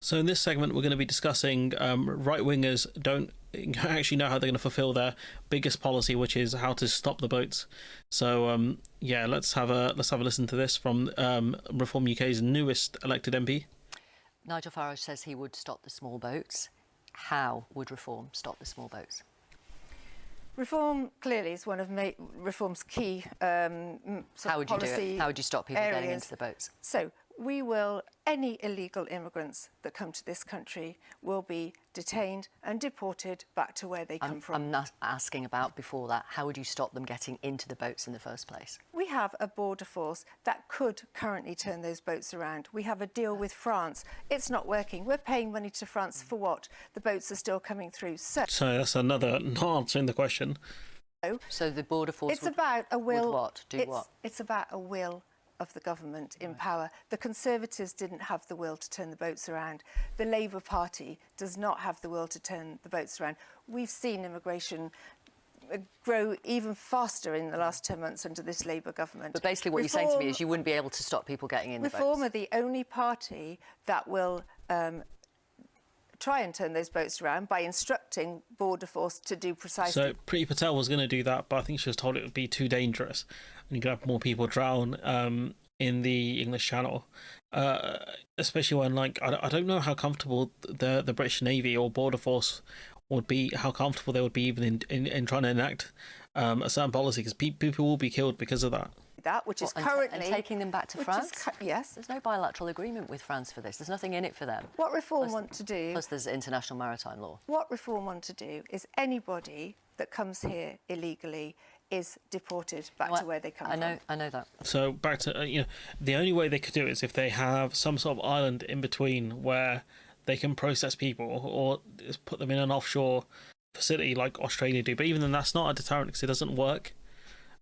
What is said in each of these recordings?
So in this segment, we're going to be discussing right-wingers don't actually know how they're going to fulfill their biggest policy, which is how to stop the boats. So yeah, let's have a listen to this from Reform UK's newest elected MP. Nigel Farage says he would stop the small boats. How would Reform stop the small boats? Reform clearly is one of Reform's key How would you do it? How would you stop people getting into the boats? So any illegal immigrants that come to this country will be detained and deported back to where they come from. I'm not asking about before that. How would you stop them getting into the boats in the first place? We have a border force that could currently turn those boats around. We have a deal with France. It's not working. We're paying money to France for what? The boats are still coming through. So that's another not answering the question. So the border force it's about a will. Would what? Do what? It's about a will of the government in power. The Conservatives didn't have the will to turn the boats around. The Labour Party does not have the will to turn the boats around. We've seen immigration grow even faster in the last 10 months under this Labour government. But basically what you're saying to me is you wouldn't be able to stop people getting in the boats. Reform are the only party that will try and turn those boats around by instructing Border Force to do precisely. So Priti Patel was going to do that, but I think she was told it would be too dangerous and you could have more people drown in the English Channel, especially when, like, I don't know how comfortable the British Navy or Border Force would be, how comfortable they would be even in trying to enact a certain policy, because people will be killed because of that. Which is currently... And taking them back to France? Yes. There's no bilateral agreement with France for this. There's nothing in it for them. What Reform want to do... Plus there's international maritime law. What Reform want to do is anybody that comes here illegally is deported back to where they come from. I know that. So back to, the only way they could do it is if they have some sort of island in between where they can process people, or just put them in an offshore facility like Australia do. But even then, that's not a deterrent because it doesn't work.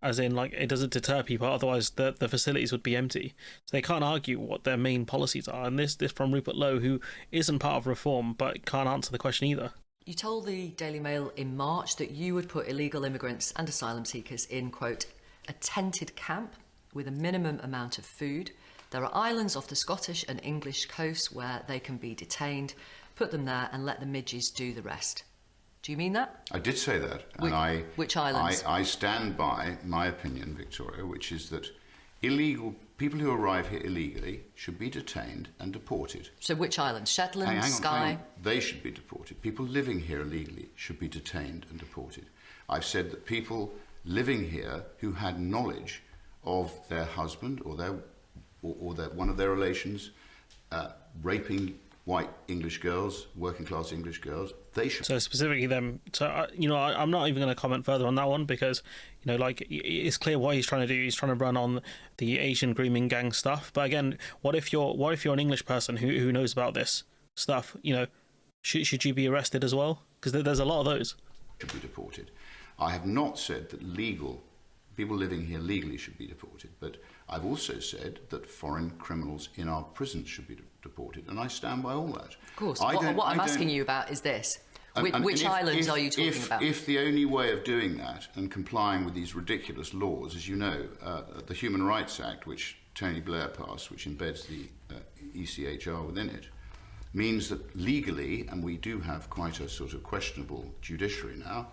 As in, like, it doesn't deter people, otherwise the facilities would be empty. So they can't argue what their main policies are. And this from Rupert Lowe, who isn't part of Reform, but can't answer the question either. You told the Daily Mail in March that you would put illegal immigrants and asylum seekers in, quote, a tented camp with a minimum amount of food. There are islands off the Scottish and English coasts where they can be detained. Put them there and let the midges do the rest. Do you mean that? I did say that. Which islands? I stand by my opinion, Victoria, which is that people who arrive here illegally should be detained and deported. So which islands? Shetland, hang on, Skye? They should be deported. People living here illegally should be detained and deported. I've said that people living here who had knowledge of their husband or one of their relations raping white English girls, working class English girls, they should. So specifically them. So I'm not even going to comment further on that one because like, it's clear what he's trying to do. He's trying to run on the Asian grooming gang stuff. But again, what if you're an English person who knows about this stuff? Should you be arrested as well? Because there's a lot of those. Should be deported. I have not said that people living here legally should be deported, but I've also said that foreign criminals in our prisons should be deported, and I stand by all that. Of course. What I'm asking you about is this. Which islands are you talking about? If the only way of doing that and complying with these ridiculous laws, as you know, the Human Rights Act, which Tony Blair passed, which embeds the ECHR within it, means that legally, and we do have quite a sort of questionable judiciary now,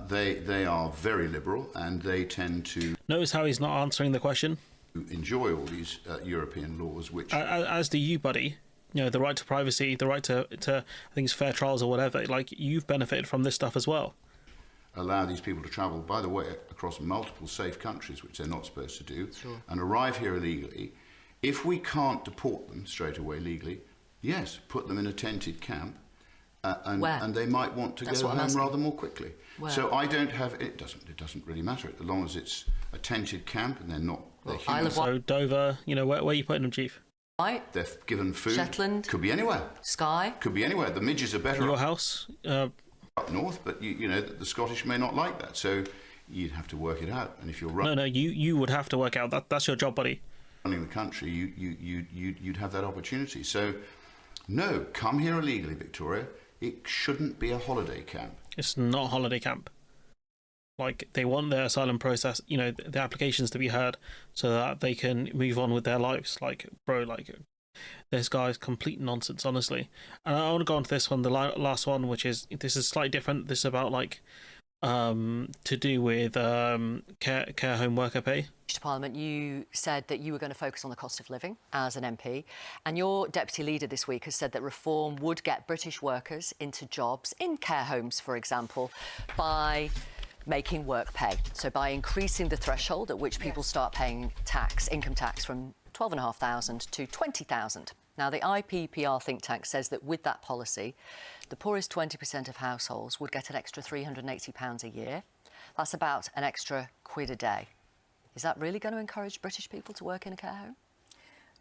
they are very liberal, and they tend to... Notice how he's not answering the question. ...enjoy all these European laws, which... As do you, buddy. The right to privacy, the right to I think it's fair trials or whatever. Like, you've benefited from this stuff as well. Allow these people to travel, by the way, across multiple safe countries, which they're not supposed to do, sure, and arrive here illegally. If we can't deport them straight away legally, yes, put them in a tented camp. And they might want to go home rather more quickly. Where? So I don't have it. Doesn't really matter as long as it's a tented camp and they're not. They're human. So Dover, where are you putting them, Chief? Right. They're given food. Shetland. Could be anywhere. Skye. Could be anywhere. The midges are better. Your house. Up north, but the Scottish may not like that. So you'd have to work it out. And if you're No, you would have to work out. That's your job, buddy. Running the country, you'd have that opportunity. So no, come here illegally, Victoria. It shouldn't be a holiday camp. It's not a holiday camp. Like, they want their asylum process, the applications to be heard so that they can move on with their lives. Like, bro, this guy's complete nonsense, honestly. And I want to go on to this one, the last one, which is, this is slightly different. This is about like to do with care home worker pay. To Parliament, you said that you were going to focus on the cost of living as an MP, and your deputy leader this week has said that reform would get British workers into jobs in care homes, for example, by making work pay. So by increasing the threshold at which people start paying tax, income tax, from 12,500 to 20,000. Now, the IPPR think tank says that with that policy, the poorest 20% of households would get an extra £380 a year. That's about an extra £1 a day. Is that really going to encourage British people to work in a care home?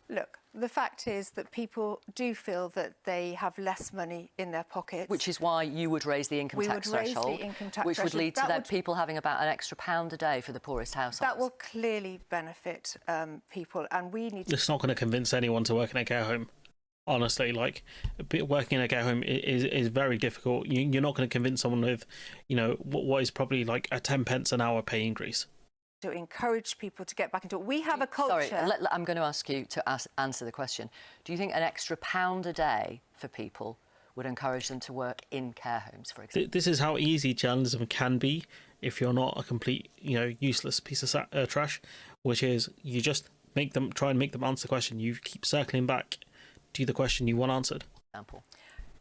Look, the fact is that people do feel that they have less money in their pockets. Which is why you would raise the income tax threshold, which would lead to people having about an extra £1 a day for the poorest households. That will clearly benefit people, and we need to... It's not going to convince anyone to work in a care home. Honestly, like, working in a care home is very difficult. You're not going to convince someone with, what is probably like a 10 pence an hour pay increase. To encourage people to get back into it. We have a culture... Sorry, I'm going to ask you to answer the question. Do you think an extra £1 a day for people would encourage them to work in care homes, for example? This is how easy journalism can be if you're not a complete, useless piece of trash, which is you just try and make them answer the question. You keep circling back to the question you want answered. Example.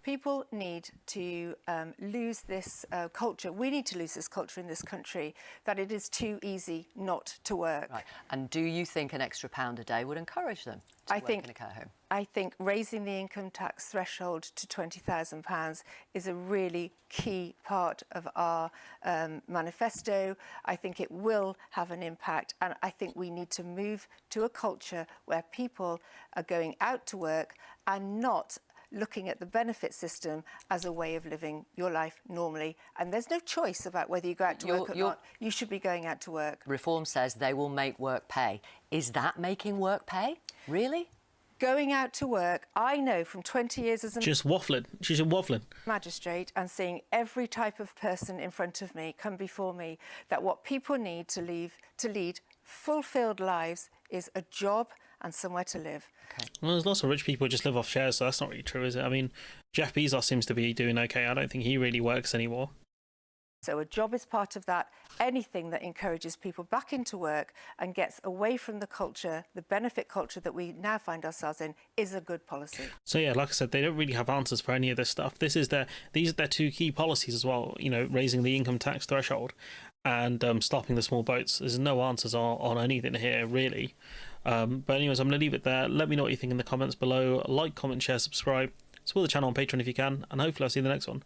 People need to lose this culture. We need to lose this culture in this country that it is too easy not to work. Right. And do you think an extra £1 a day would encourage them to work in a care home? I think raising the income tax threshold to £20,000 is a really key part of our manifesto. I think it will have an impact, and I think we need to move to a culture where people are going out to work and not looking at the benefit system as a way of living your life normally. And there's no choice about whether you go out to work or not. You should be going out to work. Reform says they will make work pay. Is that making work pay? Really? Going out to work, I know from 20 years as a She's waffling. magistrate and seeing every type of person in front of me come before me, that what people need to lead fulfilled lives is a job and somewhere to live. Okay. Well, there's lots of rich people who just live off shares, so that's not really true, is it? I mean, Jeff Bezos seems to be doing okay. I don't think he really works anymore. So a job is part of that. Anything that encourages people back into work and gets away from the culture, the benefit culture that we now find ourselves in, is a good policy. So yeah, like I said, they don't really have answers for any of this stuff. These are their two key policies as well, raising the income tax threshold and stopping the small boats. There's no answers on anything here, really. But anyways, I'm going to leave it there. Let me know what you think in the comments below. Like, comment, share, subscribe. Support the channel on Patreon if you can, and hopefully I'll see you in the next one.